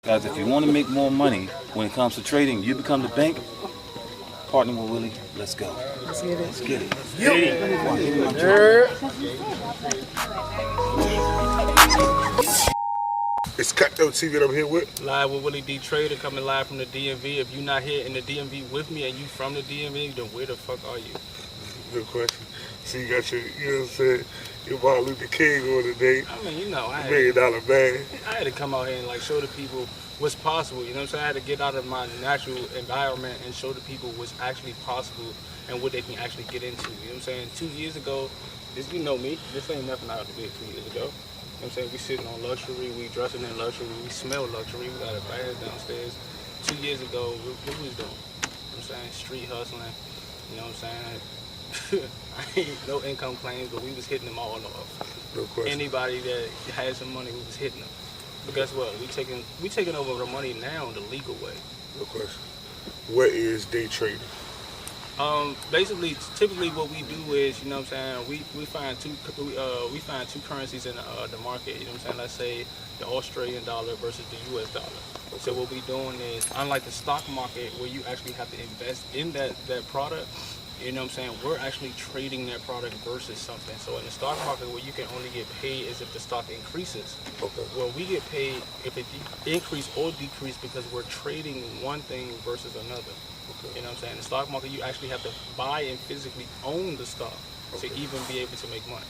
Guys, if you want to make more money when it comes to trading, you become the bank. Partner with Willie. Let's go. Let's get it. Let's get it. It's Cutthroat TV that I'm here with. Live with Willie D Trader, coming live from the DMV. If you're not here in the DMV with me and you from the DMV, then where the fuck are you? Good question. So you got your, you know what I'm saying, your Martin Luther King on today. I mean, you know, $1 million man. I had to come out here and like show the people what's possible. You know what I'm saying? I had to get out of my natural environment and show the people what's actually possible and what they can actually get into. You know what I'm saying? 2 years ago, this, you know me, this ain't nothing out of the big 2 years ago. You know what I'm saying? We sitting on luxury, we dressing in luxury, we smell luxury, we got a band downstairs. 2 years ago, what we was doing? You know what I'm saying? Street hustling, you know what I'm saying? I ain't no income claims, but we was hitting them all off. No question. Anybody that had some money, we was hitting them. But guess what? We taking over the money now the legal way. No question. What is day trading? Basically, typically what we do is, you know what I'm saying, we find two currencies in the market. You know what I'm saying? Let's say the Australian dollar versus the US dollar. Okay. So what we doing is, unlike the stock market where you actually have to invest in that product, you know what I'm saying, we're actually trading that product versus something. So in the stock market where you can only get paid is if the stock increases. Okay. Well, we get paid if it increase or decrease because we're trading one thing versus another. Okay. You know what I'm saying? In the stock market, you actually have to buy and physically own the stock to even be able to make money.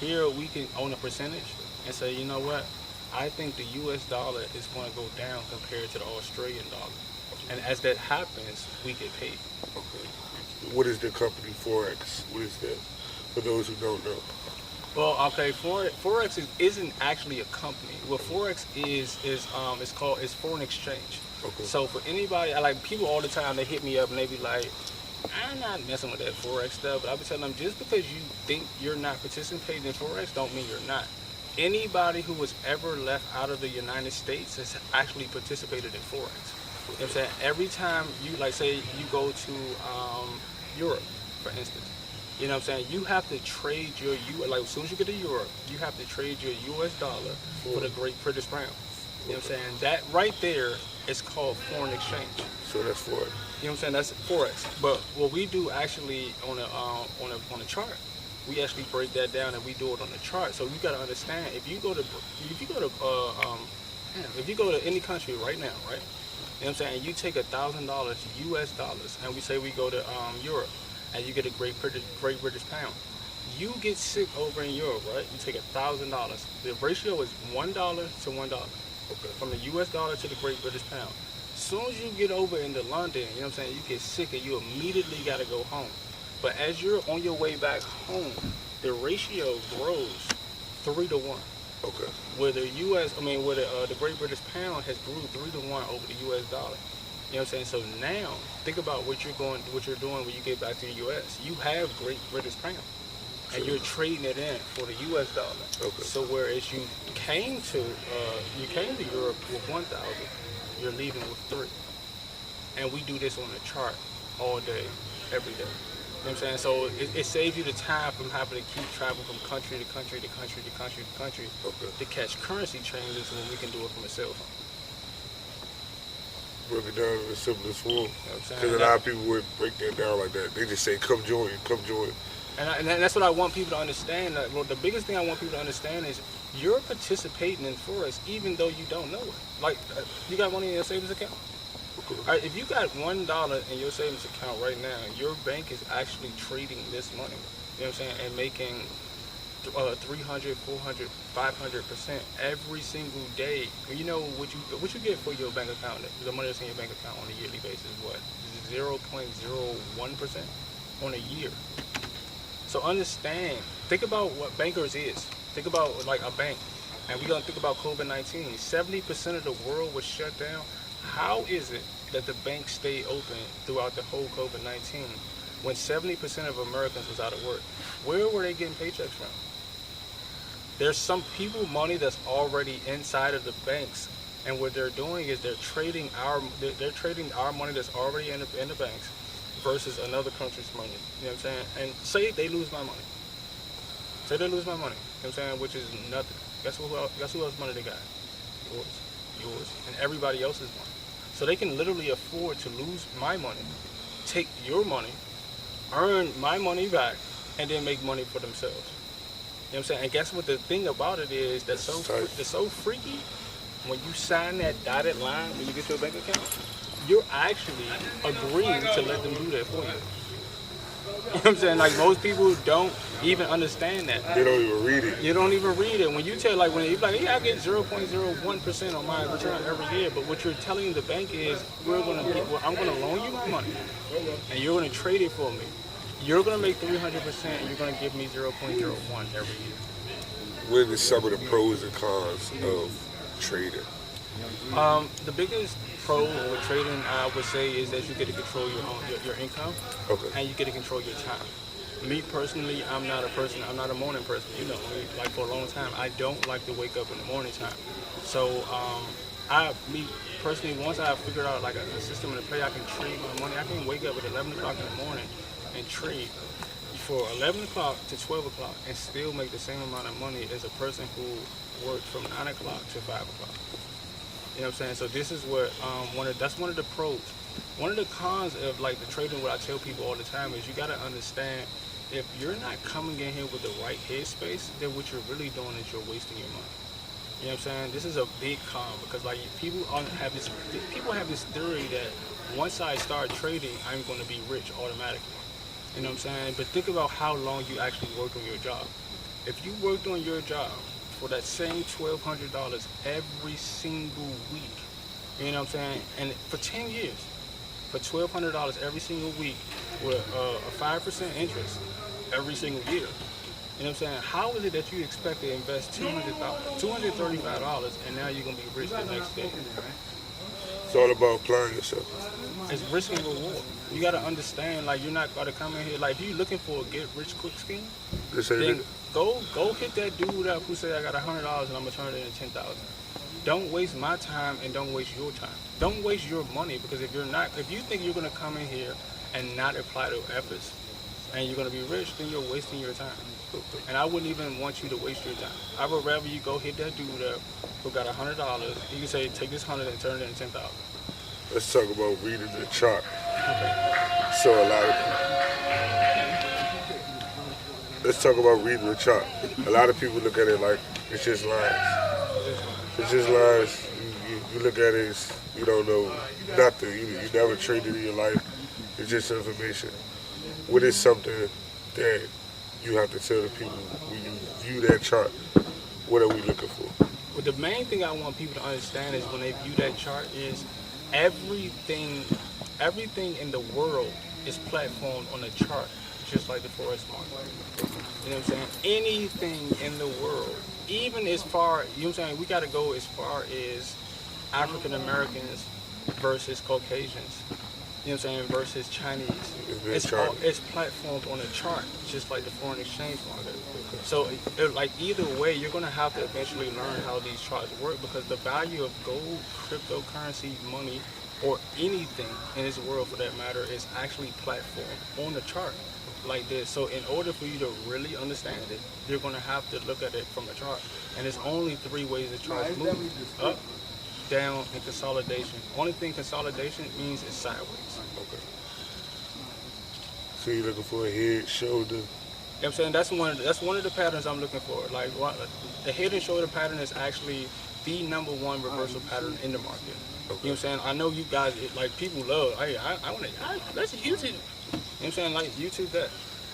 Here, we can own a percentage and say, you know what? I think the US dollar is going to go down compared to the Australian dollar. And as that happens, we get paid. Okay. What is the company forex? What is that? For those who don't know. Well, okay, forex isn't actually a company. What forex is it's foreign exchange. Okay. So for anybody, like people all the time, they hit me up and they be like, I'm not messing with that forex stuff. But I be telling them, just because you think you're not participating in forex, don't mean you're not. Anybody who was ever left out of the United States has actually participated in forex. You know what I'm saying? Every time you, like, say you go to Europe, for instance, you know what I'm saying? You have to trade your like as soon as you get to Europe, you have to trade your US dollar for the Great British pound. You know what I'm saying? That right there is called foreign exchange. So that's forex. You know what I'm saying? That's forex. But what we do actually on a chart, we actually break that down and we do it on the chart. So you got to understand, if you go to any country right now, right? You know what I'm saying? You take $1,000 US dollars, and we say we go to Europe, and you get a Great British pound. You get sick over in Europe, right? You take $1,000. The ratio is $1 to $1. Okay. From the US dollar to the Great British pound. As soon as you get over into London, you know what I'm saying, you get sick and you immediately got to go home. But as you're on your way back home, the ratio grows 3 to 1. Okay. Where the the Great British pound has grew 3 to 1 over the US dollar. You know what I'm saying? So now, think about what you're doing when you get back to the US. You have Great British pound, and you're trading it in for the US dollar. Okay. So whereas you came to Europe with 1,000, you're leaving with 3. And we do this on the chart all day, every day. You know what I'm saying? So it saves you the time from having to keep traveling from country to country to country to country to country to catch currency changes when we can do it from a cell phone. Break it down in the simplest form. You know what I'm saying? Because a lot of people would break that down like that. They just say, come join, come join. And that's what I want people to understand. Well, the biggest thing I want people to understand is you're participating in forex even though you don't know it. Like, you got money in your savings account? All right, if you got $1 in your savings account right now, your bank is actually trading this money. You know what I'm saying? And making 300, 400, 500% every single day. You know what you get for your bank account? The money that's in your bank account on a yearly basis is what? 0.01% on a year. So understand. Think about what bankers is. Think about like a bank. And we're gonna think about COVID-19. 70% of the world was shut down. How is it that the banks stayed open throughout the whole COVID-19 when 70% of Americans was out of work? Where were they getting paychecks from? There's some people money that's already inside of the banks, and what they're doing is they're trading our money that's already in the banks versus another country's money. You know what I'm saying? And say they lose my money. Say they lose my money. You know what I'm saying? Which is nothing. Guess who else money they got? Yours. yours, and everybody else's money. So they can literally afford to lose my money, take your money, earn my money back, and then make money for themselves. You know what I'm saying? And guess what the thing about it is that's so freaky? When you sign that dotted line when you get your bank account, you're actually agreeing to let them do that for you. You know what I'm saying? Like, most people don't even understand that. They don't even read it. You don't even read it. When you tell, like, when you're like, yeah, I get 0.01% on my return every year, but what you're telling the bank is, I'm gonna loan you my money, and you're gonna trade it for me. You're gonna make 300%, and you're gonna give me 0.01 every year. What are some of the pros and cons of trading? The biggest pro with trading, I would say, is that you get to control your income, and you get to control your time. Me personally, I'm not a morning person. You know, like, for a long time, I don't like to wake up in the morning time. So, me personally, once I figured out like a system in the play, I can trade my money. I can wake up at 11 o'clock in the morning and trade for 11 o'clock to 12 o'clock and still make the same amount of money as a person who worked from 9 o'clock to 5 o'clock. You know what I'm saying? So this is what that's one of the pros. One of the cons of, like, the trading, what I tell people all the time is you got to understand, if you're not coming in here with the right headspace, then what you're really doing is you're wasting your money. You know what I'm saying? This is a big con, because, like, people have this theory that once I start trading, I'm going to be rich automatically. You know what I'm saying? But think about how long you actually worked on your job. If you worked on your job for that same $1,200 every single week, you know what I'm saying? And for 10 years, for $1,200 every single week with a 5% interest every single year. You know what I'm saying? How is it that you expect to invest $235 and now you're going to be rich the next day? It's all about applying yourself. It's risk and reward. You got to understand, like, you're not going to come in here, like, if you're looking for a get rich quick scheme, then go hit that dude up who said, I got $100 and I'm going to turn it into $10,000. Don't waste my time and don't waste your time. Don't waste your money, because if you think you're going to come in here and not apply the efforts and you're going to be rich, then you're wasting your time. And I wouldn't even want you to waste your time. I would rather you go hit that dude up who got $100. You can say, take this 100 and turn it into 10,000. Let's talk about reading the chart. Okay. So let's talk about reading the chart. A lot of people look at it like it's just lines. It's just lines. You look at it as you don't know nothing. You never traded in your life. It's just information. What is something that you have to tell the people when you view that chart? What are we looking for? Well, the main thing I want people to understand is when they view that chart is everything in the world is platformed on a chart, just like the forex market. You know what I'm saying? Anything in the world, even as far, you know what I'm saying, we got to go as far as African Americans versus Caucasians. You know what I'm saying, versus Chinese. It's platformed on a chart, just like the foreign exchange market. So, like, either way, you're going to have to eventually learn how these charts work, because the value of gold, cryptocurrency, money, or anything in this world for that matter is actually platformed on the chart like this. So in order for you to really understand it, you're going to have to look at it from a chart. And there's only 3 ways the charts move: up, down, and consolidation. Only thing consolidation means is sideways. Okay. So you're looking for a head, shoulder? You know what I'm saying? That's one of the patterns I'm looking for. Like, the head and shoulder pattern is actually the #1 reversal pattern in the market. Okay. You know what I'm saying? I know you guys, like, people love, hey, let's YouTube. You know what I'm saying? Like, YouTube that.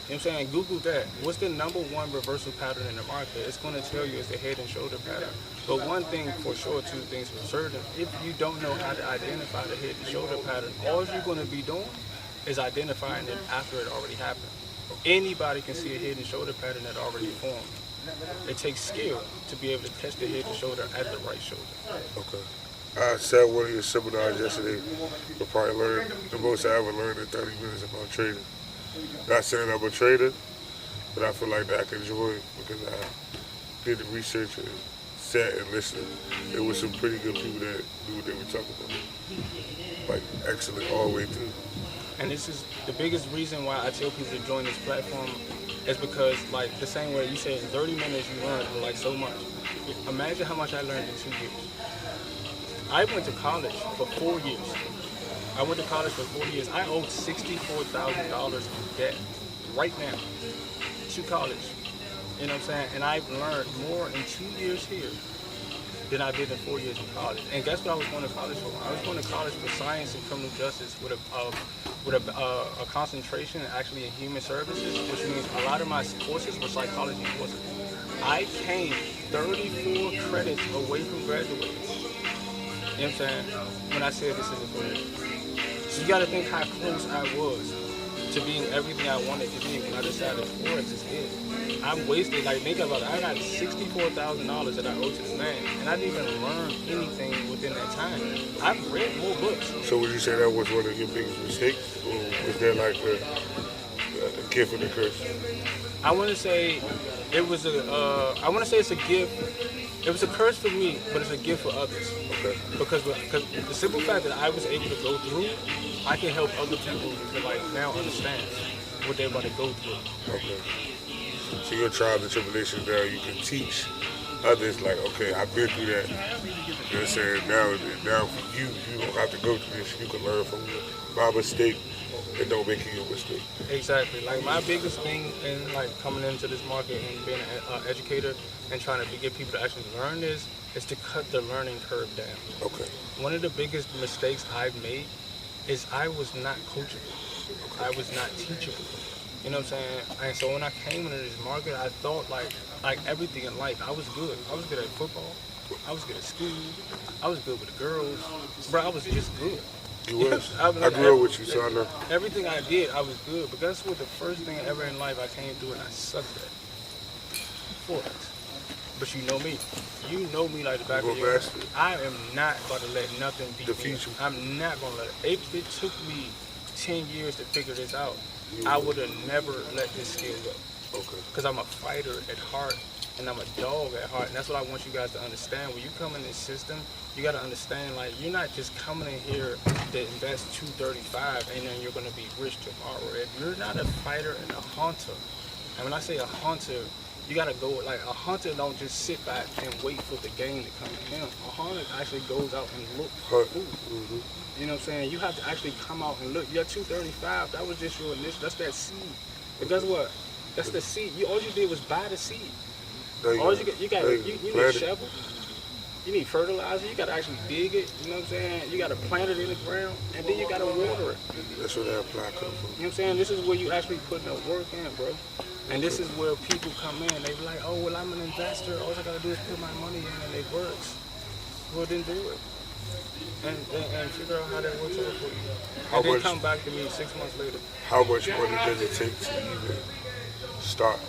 You know what I'm saying? Google that. What's the #1 reversal pattern in the market? It's going to tell you it's the head and shoulder pattern. But one thing for sure, 2 things for certain, if you don't know how to identify the head and shoulder pattern, all you're going to be doing is identifying it after it already happened. Anybody can see a head and shoulder pattern that already formed. It takes skill to be able to catch the head and shoulder at the right shoulder. Okay. I sat one of your seminars yesterday. I probably learned the most I ever learned in 30 minutes about trading. Not saying I'm a trader, but I feel like that I can enjoy it because I did the research and sat and listened. There were some pretty good people that knew what they were talking about. Like, excellent all the way through. And this is the biggest reason why I tell people to join this platform, is because, like, the same way you said, in 30 minutes you learn, like, so much. Imagine how much I learned in 2 years. I went to college for 4 years. I went to college for 4 years. I owed $64,000 in debt right now to college. You know what I'm saying? And I've learned more in 2 years here than I did in 4 years in college. And guess what I was going to college for? I was going to college for science and criminal justice with a concentration actually in human services, which means a lot of my courses were psychology courses. I came 34 credits away from graduating. You know what I'm saying? When I said this isn't for me. So you got to think how close I was to being everything I wanted to be when I decided forex is it. I'm wasted. Like, think about it. I got $64,000 that I owe to this man, and I didn't even learn anything within that time. I've read more books. So would you say that was one of your biggest mistakes, or was there like a gift and a curse? I want to say it was I want to say it's a gift. It was a curse for me, but it's a gift for others. Okay. Because the simple fact that I was able to go through, I can help other people to like now understand what they're about to go through. Okay. So your trials and tribulations now, you can teach others like, okay, I've been through that. You know what I'm saying? Now for you don't have to go through this. You can learn from my mistake and don't make it your mistake. Exactly. Like my biggest thing in like coming into this market and being an educator and trying to get people to actually learn this is to cut the learning curve down. Okay. One of the biggest mistakes I've made is I was not coachable. I was not teachable. You know what I'm saying? And so when I came into this market, I thought like everything in life, I was good. I was good at football. I was good at school. I was good with the girls. Bro, I was just good. You was. I grew up with you, so I know. Everything I did, I was good. But guess what? The first thing ever in life I came through and I sucked at? Forex. But you know me. You know me like the back of your hand. I am not about to let nothing defeat me. I'm not going to let it. It took me 10 years to figure this out. I would have never let this skill go. Okay. Because I'm a fighter at heart and I'm a dog at heart. And that's what I want you guys to understand. When you come in this system, you got to understand, like, you're not just coming in here to invest $235 and then you're going to be rich tomorrow. If you're not a fighter and a hunter, and when I say a hunter, you got to go, like, a hunter don't just sit back and wait for the game to come to him. A hunter actually goes out and look for food. Mm-hmm. You know what I'm saying? You have to actually come out and look. You got $235. That was just your initial. That's that seed. But guess what? That's the seed. All you did was buy the seed. You need a shovel. You need fertilizer. You got to actually dig it. You know what I'm saying? You got to plant it in the ground, and then you got to water it. That's where that apply comes from. You know what I'm saying? This is where you actually put the work in, bro. And this is where people come in. They be like, oh, well, I'm an investor. All I got to do is put my money in, and it works. Well, then do it. And figure out how that works out for you. And then come back to me 6 months later. How much money does it take to even start?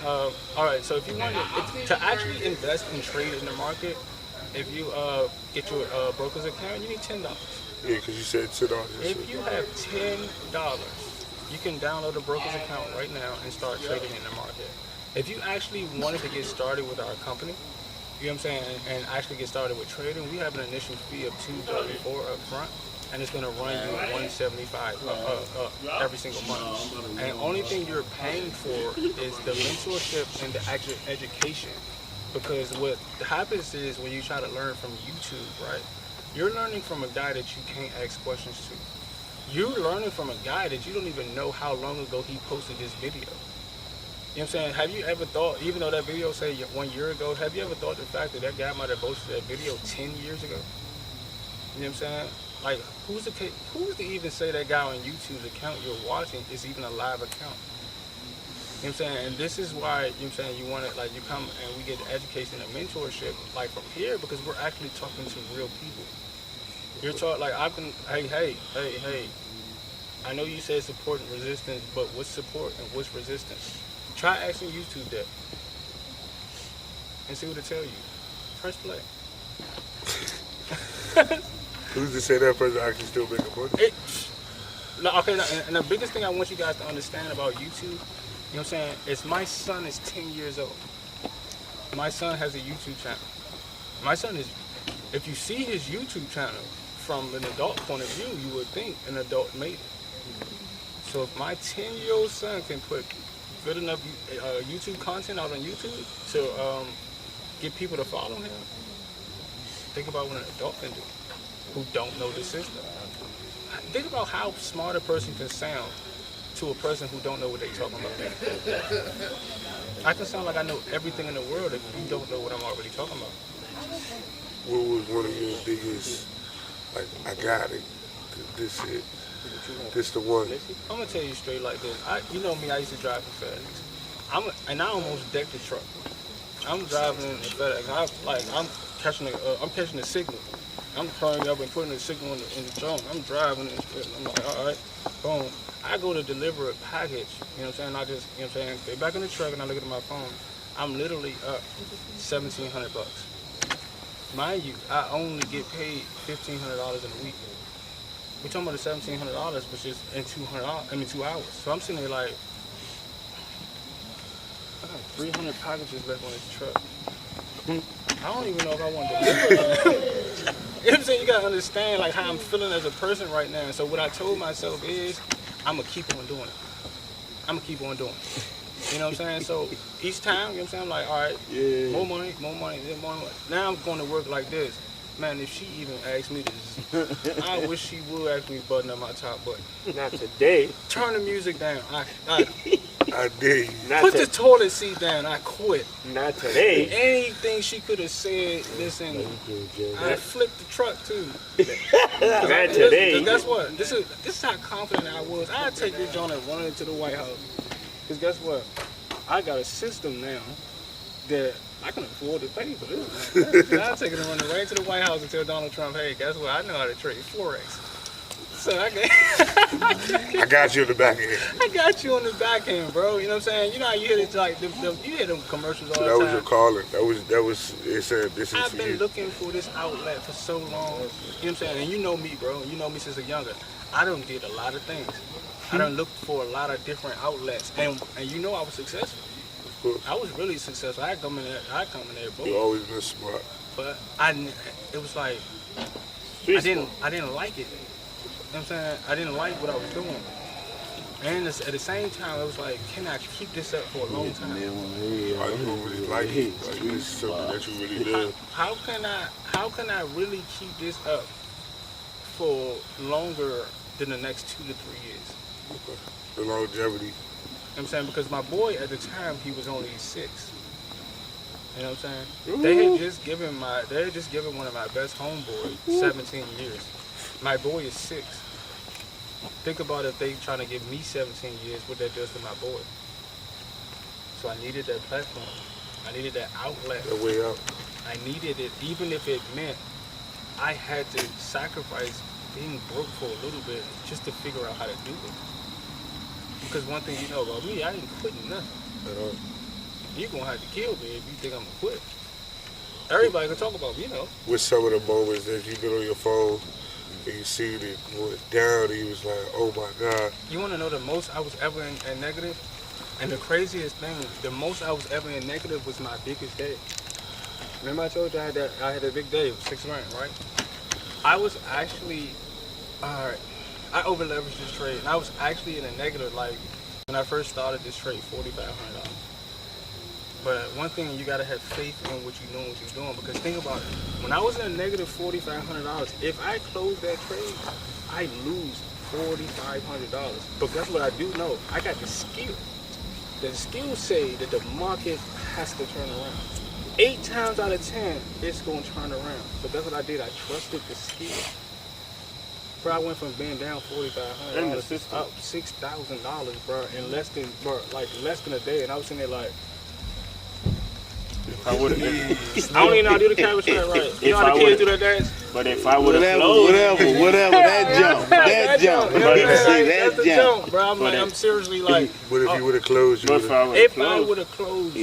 All right, so if you want to actually invest and trade in the market, if you get your broker's account, you need $10. Yeah, because you said $10. If you have $10, you can download a broker's account right now and start trading in the market. If you actually wanted to get started with our company, you know what I'm saying, and actually get started with trading, we have an initial fee of $234 up front, and it's going to run you $175 every single month. And the only thing you're paying for is the mentorship and the actual education. Because what happens is when you try to learn from YouTube, right, you're learning from a guy that you can't ask questions to. You're learning from a guy that you don't even know how long ago he posted this video. You know what I'm saying? Have you ever thought, even though that video say 1 year ago, have you ever thought the fact that that guy might have posted that video 10 years ago? You know what I'm saying? Like, who's to even say that guy on YouTube's account you're watching is even a live account? You know what I'm saying? And this is why, you know what I'm saying, you want to, like, you come and we get the education and mentorship, like, from here, because we're actually talking to real people. You're taught, like, hey, I know you said support and resistance, but what's support and what's resistance? Try asking YouTube that and see what it tell you. Press play. Who's to say that person actually still making money? And the biggest thing I want you guys to understand about YouTube, you know what I'm saying, is my son is 10 years old. My son has a YouTube channel. My son is, if you see his YouTube channel from an adult point of view, you would think an adult made it. So if my 10-year-old son can put good enough YouTube content out on YouTube to get people to follow him, Think about what an adult can do who don't know the system. Think about how smart a person can sound to a person who don't know what they're talking about. I can sound like I know everything in the world if you don't know what I'm already talking about. What was one of your biggest, like, I got it, this it, this the one? I'm gonna tell you straight like this. You know me, I used to drive for FedEx. And I almost decked the truck. I'm driving in FedEx. I'm catching the signal. I'm turning up and putting the signal in the drone. I'm driving and I'm like, all right, boom. I go to deliver a package, you know what I'm saying? I just, you know what I'm saying, get back in the truck and I look at my phone. I'm literally up $1,700 bucks. Mind you, I only get paid $1,500 in a week. We're talking about the $1,700, which is in 2 hours. So I'm sitting there like, I got 300 packages left on this truck. I don't even know if I want to deliver them. You know what I'm saying? You gotta understand like how I'm feeling as a person right now. So what I told myself is, I'm gonna keep on doing it. I'm gonna keep on doing it. You know what I'm saying? So each time, you know what I'm saying, I'm like, all right, more money, more money, more money. Now I'm going to work like this. Man, if she even asked me this, I wish she would ask me to button up my top button. Not today. Turn the music down. I dare you. Put the toilet seat down. I quit. Not today. Anything she could have said, listen, I flipped the truck too. Not today. Guess what? This is how confident I was. I'd take this joint and run into the White House. Because guess what? I got a system now that I can afford to pay for this. I'll take it and run it right into the White House and tell Donald Trump, hey, guess what? I know how to trade forex. So I got you in the back end. I got you on the back end, bro. You know what I'm saying? You know how you hear it like you hear them commercials all the time. That was your calling. That was it said this is I've for been you. looking for this outlet for so long. You know what I'm saying? And you know me, bro. You know me since a younger. I done did a lot of things. I done looked for a lot of different outlets, and you know I was successful. Of course. I was really successful. I come in there, bro. You always been smart. But it was like I didn't like it. You know what I'm saying? I didn't like what I was doing. And at the same time, it was like, can I keep this up for a long time? You don't really like it. Like, it's something that you really do. How can I really keep this up for longer than the next 2 to 3 years? Okay. The longevity. You know what I'm saying? Because my boy at the time, he was only 6. You know what I'm saying? They had just given one of my best homeboys 17 years. My boy is 6. Think about if they trying to give me 17 years, what that does to my boy. So I needed that platform. I needed that outlet. That way out. I needed it, even if it meant I had to sacrifice being broke for a little bit just to figure out how to do it. Because one thing you know about me, I ain't quitting nothing. You're going to have to kill me if you think I'm going to quit. Everybody can talk about me, you know. With some of the moments that you get on your phone and you see it going down and you was like, oh my God. You want to know the most I was ever in negative? And the craziest thing, the most I was ever in negative was my biggest day. Remember I told you I had a big day, it was 6 grand, right? I was actually, I over leveraged this trade, and I was actually in a negative, like when I first started this trade, $4,500. But one thing, you gotta have faith in what you know what you're doing, because think about it. When I was in a negative $4,500, if I close that trade, I lose $4,500. But guess what I do know? I got the skill. The skills say that the market has to turn around. 8 times out of 10, it's gonna turn around. But that's what I did. I trusted the skill. Bro, I went from being down $4,500 up $6,000, bro, in less than a day, and I was sitting there like. I would have. I don't even know how to do the camera shot right. You know how the kids do that dance? But if I would have whatever, that jump. That's the jump, bro. I'm seriously like. But if you would have closed, if I would have closed,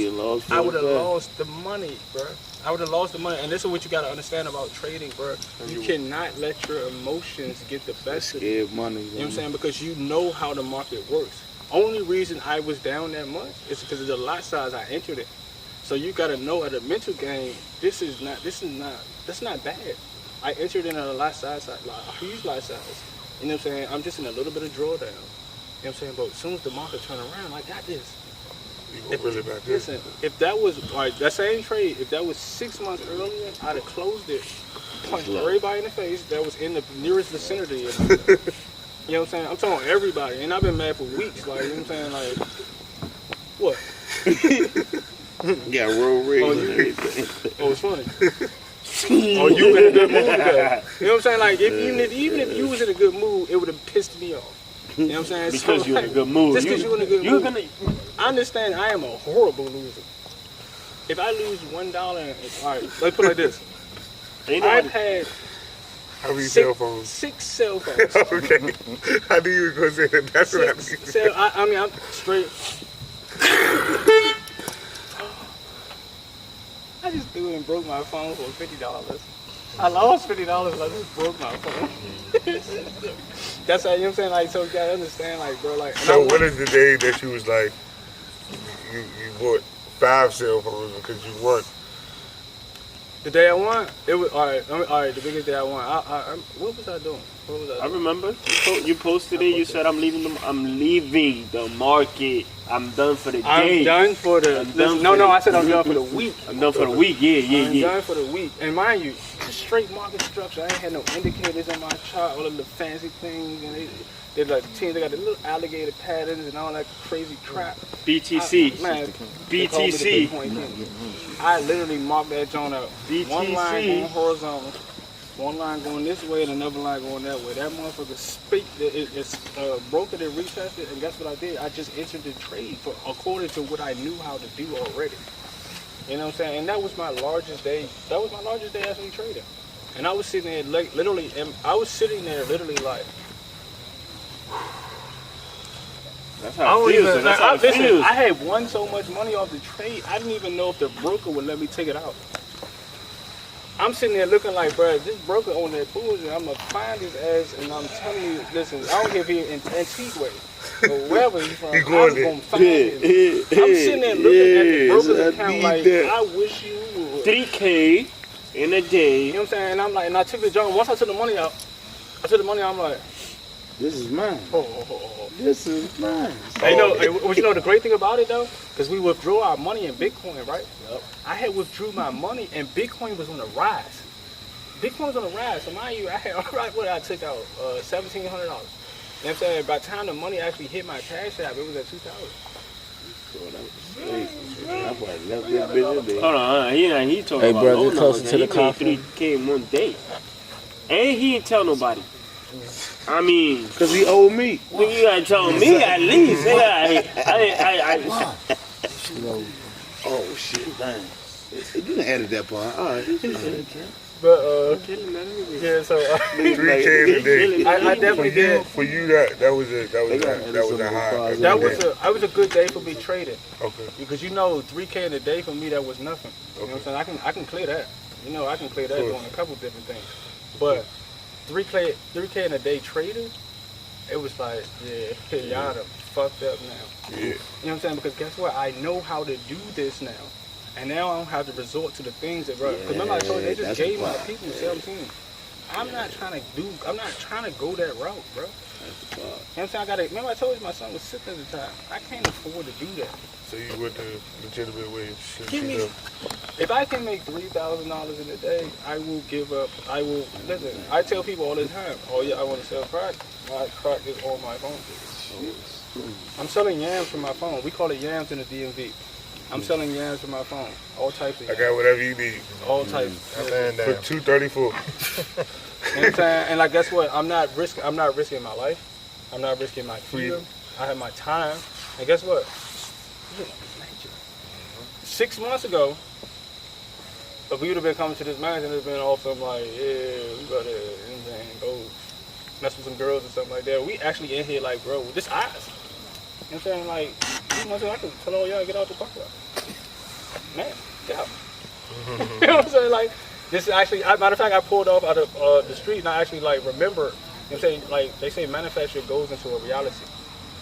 I would have lost the money, bro. I would have lost the money. And this is what you got to understand about trading, bro. You cannot let your emotions get the best of you. Money. You know what I'm saying? Because you know how the market works. Only reason I was down that much is because of the lot size I entered it. So you gotta know at a mental game, that's not bad. I entered in a lot size, a huge lot size. You know what I'm saying? I'm just in a little bit of drawdown. You know what I'm saying? But as soon as the market turn around, I got this. You were really back there. Listen, if that was like that same trade, if that was 6 months earlier, I'd have closed it, punched everybody in the face that was in the nearest vicinity of me. You know what I'm saying? I'm talking everybody, and I've been mad for weeks. Like, you know what I'm saying? Like, what? Yeah, roll rigs and everything. Oh, it's funny. Oh, you in a good mood today. You know what I'm saying? Like, even if you was in a good mood, it would have pissed me off. You know what I'm saying? Because so, you're in a good mood. Just because you're in a good you're mood. I understand I am a horrible loser. If I lose $1, all right, let's put it like this. I've had How many cell phones? 6 cell phones. Okay. I knew you were going to say that. That's what I mean. I mean, I'm straight. I just threw and broke my phone for $50. I lost $50, but I just broke my phone. That's how, you know what I'm saying? Like, so you gotta understand, like, bro, like. So what is the day that you was like, you bought 5 cell phones because you won? The day I won, it was, all right, the biggest day I won. What was I doing? I remember you posted it. You said I'm leaving the market. I'm done for the day. I'm done for the. I said I'm done for the week. I'm done for the week. Yeah. I'm done for the week. And mind you, straight market structure. I ain't had no indicators on my chart. All of the fancy things, and they like they got the little alligator patterns and all that crazy crap. BTC. BTC. I literally marked that joint up. BTC. One line going horizontal. One line going this way and another line going that way. That motherfucker it's brokered and retested, and guess what I did? I just entered the trade according to what I knew how to do already. You know what I'm saying? And that was my largest day. That was my largest day actually trading. And I was sitting there like literally like. That's how it feels. That's how it feels. I had won so much money off the trade, I didn't even know if the broker would let me take it out. I'm sitting there looking like, bro, this broker on that bullshit, I'm going to find his ass, and I'm telling you, listen, I don't care if he's in Antigua or wherever he's from, I'm going to find him. I'm sitting there looking at the broker's account like, I wish you would. 3K in a day. You know what I'm saying? And I'm like, and I took the joint. Once I took the money out, I'm like, This is mine. This is mine. Hey, you know the great thing about it though, because we withdrew our money in Bitcoin, right? Yep. I had withdrew my money and Bitcoin was on the rise. Bitcoin was on the rise. So mind you, I took out $1,700. You know what I'm saying? By the time the money actually hit my cash app, it was at $2,000. Hold on, he talking hey, about brother, low closer numbers. to the He made coffee. 3K in one day, and he ain't tell nobody. I mean, because he owed me. You gotta tell me at least. Oh shit, dang. You can edit that part. All right. But yeah, so 3K in a day. I definitely did. For you, that was a high. That was a good day for me trading. Okay. Because 3K in a day for me, that was nothing. You know what I'm saying? I can clear that. I can clear that doing a couple different things. But 3K in a day trading, it was like, yeah, y'all done fucked up now. Yeah. You know what I'm saying? Because guess what? I know how to do this now. And now I don't have to resort to the things that run. Because remember I told you, they just gave my people 17. I'm not trying to go that route, bro. You know what I'm saying? Remember I told you my son was sick at the time. I can't afford to do that. So you went the legitimate way. If I can make $3,000 in a day, I will give up. Listen, I tell people all the time, oh yeah, I want to sell crack. My crack is on my phone. I'm selling yams from my phone. We call it yams in the DMV. I'm selling yams from my phone. All types of yams. I got whatever you need. All types. For $234. You know what I'm saying? And like, guess what? I'm not risking my life. I'm not risking my freedom. I have my time. And guess what? 6 months ago, if we would have been coming to this mansion, it would have been all something like, yeah, we got to go mess with some girls or something like that. We actually in here like, bro, with this eyes. You know what I'm saying? Like, 6 months ago, I could tell all y'all get out the park lot. Man, get out. You know what I'm saying? Like, this is actually, matter of fact, I pulled off out of the street and I actually, like, remember, you know what I'm saying? Like, they say manufacture goes into a reality.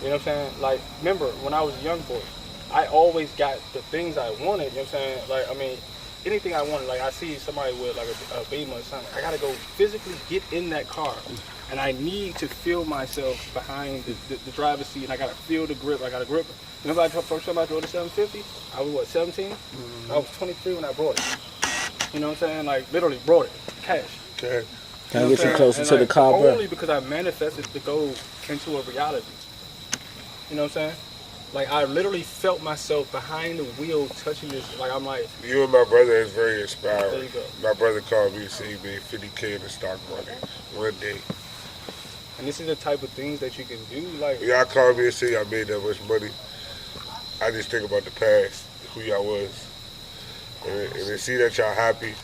You know what I'm saying? Like, remember, when I was a young boy, I always got the things I wanted, you know what I'm saying? Like, I mean, anything I wanted, like, I see somebody with, like, a Beamer or something, I gotta go physically get in that car and I need to feel myself behind the driver's seat, and I gotta feel the grip. I gotta grip. Remember, first time I drove the 750, I was what, 17? I was 23 when I brought it. You know what I'm saying? Like literally brought it, cash. Okay. Can I get you closer to the car, bro? Only because I manifested the goal into a reality. You know what I'm saying? Like I literally felt myself behind the wheel touching this. Like I'm like, You and my brother is very inspiring. There you go. My brother called me and said he made $50K in the stock market one day. and this is the type of things that you can do. Like Y'all called me and said y'all made that much money. I just think about the past, who y'all was. And to see that y'all happy,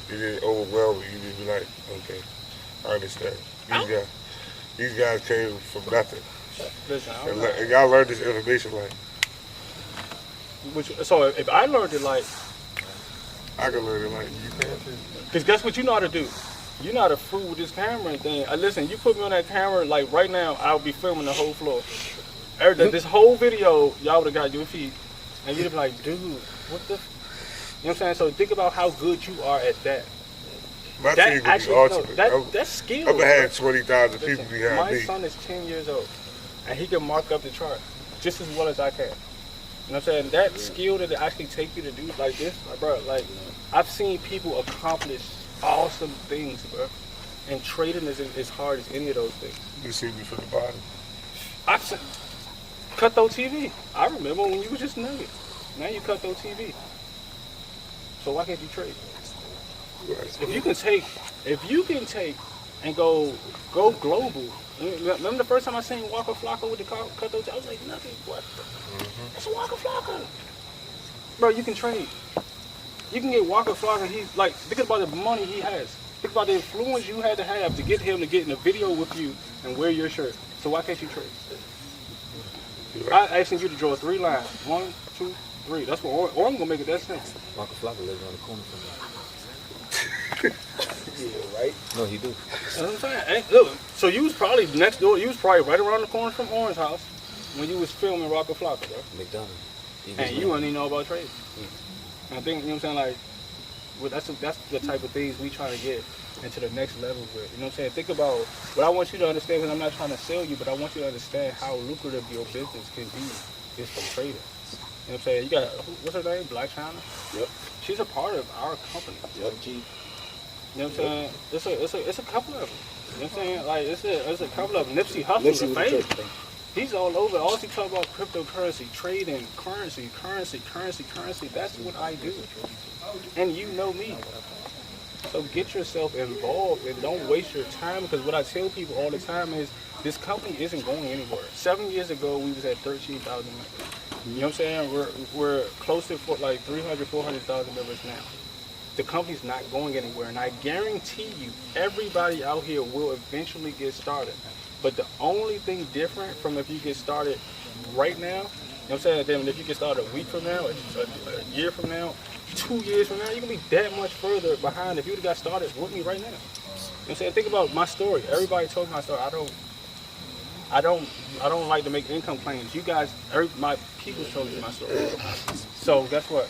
it just overwhelming. You just be like, okay, I understand. These guys came from nothing. listen, I don't And, know. and y'all learned this information like, So if I learned it like, I can learn it like you can. because guess what you know how to do? You know how to fool with this camera and thing. Listen, you put me on that camera, like right now, I'll be filming the whole floor. This whole video, y'all would have got your feet, and you'd be like, dude, what the? You know what I'm saying? So think about how good you are at that. My That team would be actually, ultimate. that's skill. I'm gonna have bro. 20,000 people Listen, behind my me. son is 10 years old, and he can mark up the chart just as well as I can. You know what I'm saying? That skill that it actually take you to do like this, like, bro, like, I've seen people accomplish awesome things, bro. And trading is as hard as any of those things. You see me from the bottom. I've seen Cutthroat TV. I remember when you were just nugget. Now you Cutthroat TV. So why can't you trade? Right. If you can take and go global. Remember the first time I seen Walker Flocko with the Cutthroat TV? I was like, nothing. What? That's Walker Flocko. Bro, you can trade. You can get Walker Flocko. He's like, think about the money he has. Think about the influence you had to have to get him to get in a video with you and wear your shirt. So why can't you trade? I asking you to draw 3 lines. 1, 2, 3. That's what, or I'm gonna make it that simple. Walker Flocka lives around the corner from me. Yeah, right. No, he do. That's what I'm saying. Hey, look, so you was probably next door. You was probably right around the corner from Orange House when you was filming Walker Flocka, bro. McDonald. And you wouldn't even know about trading. And I think, you know what I'm saying, like, well, that's the type of things we try to get into the next level with. You know what I'm saying? Think about what I want you to understand, because I'm not trying to sell you, but I want you to understand how lucrative your business can be just from trading. You know what I'm saying? You got, what's her name? Black China? Yep. She's a part of our company. Yep, G. You know what I'm saying? It's a couple of them. You know what I'm saying? Like, it's a couple of them. Nipsey Hussle's a Nipsey favorite. with the church. He's all over. All he talk about cryptocurrency, trading, currency. That's what I do. And you know me. So get yourself involved and don't waste your time, because what I tell people all the time is this company isn't going anywhere. 7 years ago, we was at 13,000 members. You know what I'm saying? We're close to like 300, 400,000 members now. The company's not going anywhere, and I guarantee you, everybody out here will eventually get started. But the only thing different from if you get started right now, you know what I'm saying? Then if you get started a week from now, a year from now, 2 years from now, you're gonna be that much further behind if you would have got started with me right now. You know what I'm saying? Think about my story. Everybody told my story. I don't like to make income claims. You guys, my people told you my story. So guess what?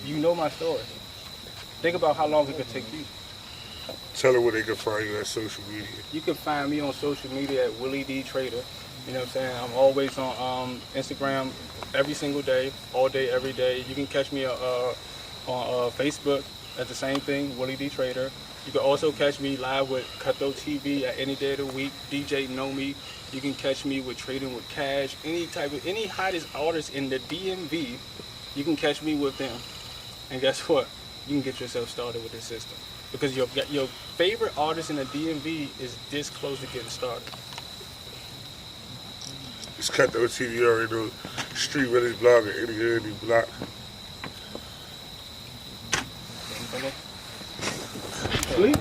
You know my story. Think about how long it could take you. Tell her where they can find you at social media. You can find me on social media at Willie D Trader. You know what I'm saying? I'm always on Instagram every single day, all day, every day. You can catch me on Facebook at the same thing, Willie D Trader. You can also catch me live with Cutthroat TV at any day of the week. DJ Know Me. You can catch me with Trading with Cash. Any hottest artists in the DMV, you can catch me with them. And guess what? You can get yourself started with this system. Because your favorite artist in the DMV is this close to getting started. It's Cutthroat TV, you already know. Street Village blogger, any block. Sleep.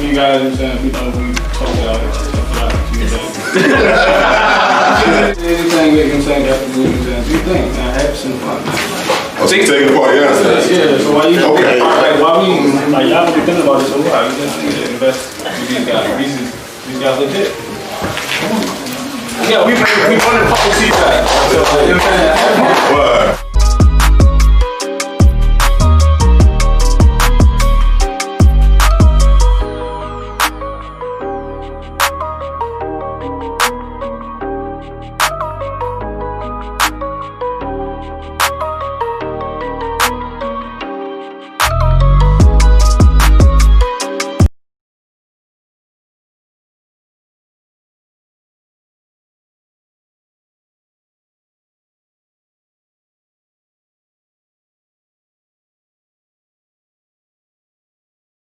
You guys, we talk about it. Anything you can say that do you think? I have some fun. Taking part, yeah. Yeah, so why you Okay. like why we like y'all really thinking about this so why you just need to invest with these guys? These guys legit. Yeah, we run the public seat back. So you know what I'm saying? What?